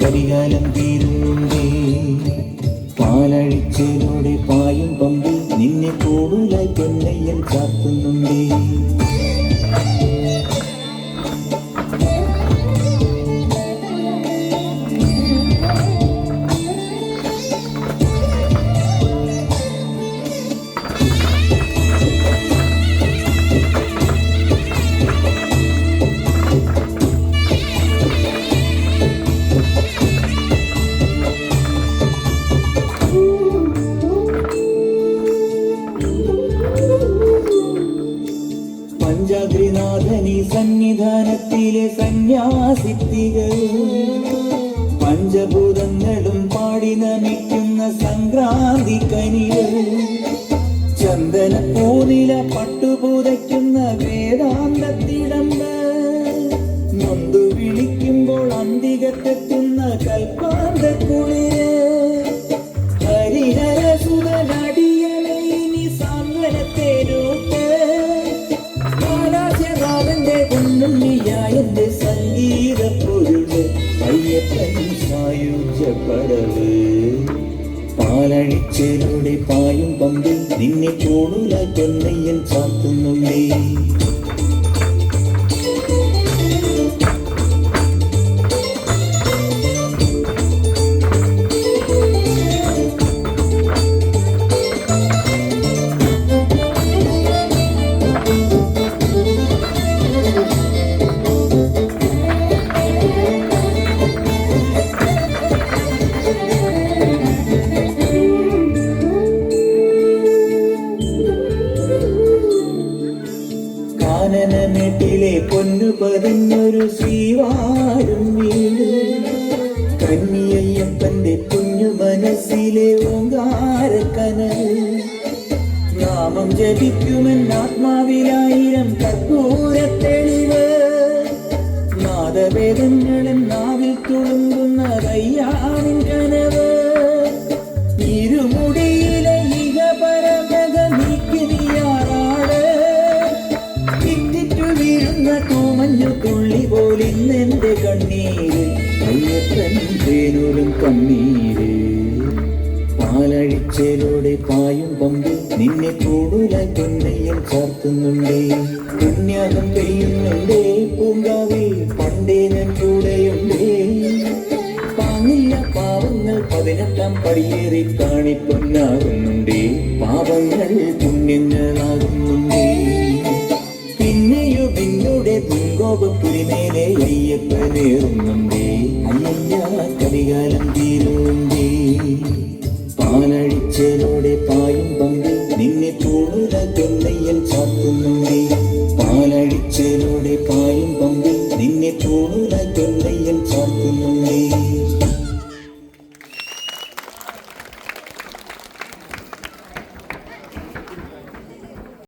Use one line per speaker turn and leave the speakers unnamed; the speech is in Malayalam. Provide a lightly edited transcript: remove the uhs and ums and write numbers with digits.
കരികാലം തീരുന്നുണ്ടേ പാലഴിച്ചയിലൂടെ പായും പമ്പി നിന്നെ കൂടുതലായി പൊന്നയ്യൻ ചാർത്തുന്നുണ്ടേ. പഞ്ചാദ്രിനാഥനി സന്നിധാനത്തിലെ സന്യാസിത്തികൾ പഞ്ചഭൂതങ്ങളും പാടി നമിക്കുന്ന സംക്രാന്തി കനികൾ ചന്ദന പൂനില പട്ടുപൂതയ്ക്കുന്ന വേദാന്തത്തിടമ്പ് നൊന്തു വിളിക്കുമ്പോൾ അന്തികത്തെത്തുന്ന കൽപ്പാന്ത കുളിര് ഹരിഹര സുതനടിയണേ ഇനി സാന്ത്വനത്തേരോട്ട് ന്റെ സംഗീത പൊരുള് അയ്യപ്പൻ സായുജ്യപ്പടവ് പാലഴിച്ചയിലൂടെ പായും പമ്പിൽ നിന്നെ കൂടുതലായി പൊന്നയ്യൻ ചാർത്തുന്നുണ്ടേ. കാനനമേട്ടിലെ പൊന്നു പതിഞ്ഞൊരു ശ്രീവാഴും വീട് കന്നിയയ്യപ്പന്റെ കുഞ്ഞു മനസ്സിലെ ഓങ്കാരക്കനൽ നാമം ജപിക്കുമെന്നാത്മാവിലായിരം കർപ്പൂരത്തെളിവ് നാദവേദങ്ങളും നാവിൽ തുളുമ്പുന്ന കയ്യാവിൻ കനവ് ഇരുമുടിയിലെ ഇഹപരമക നീക്കി നീയാറാട് തൂമഞ്ഞു തുള്ളി പോലിന്നെന്റെ കണ്ണീര് അയ്യപ്പൻ തേനൂരും കണ്ണീര് പാലഴിച്ചയിലൂടെ പായും പമ്പി നിന്നെ കൂടുതലായി പൊന്നയ്യൻ ചാർത്തുന്നുണ്ടേ. പുണ്യാകം പെയ്യുന്നുണ്ടേ പൂങ്കാവിൽ പണ്ടേ ഞാൻ കൂടെയുണ്ടേ പാങ്ങില്ല പാവങ്ങൾ 18-ാം പടിയേറി കാണിപ്പൊന്നാകുന്നുണ്ടേ പാപങ്ങൾ പുണ്യങ്ങളാകുന്നുണ്ടേ. പുൻകോപപ്പുരിമേലെ അയ്യപ്പനേറുന്നുണ്ടേ അയ്യ കരികാലം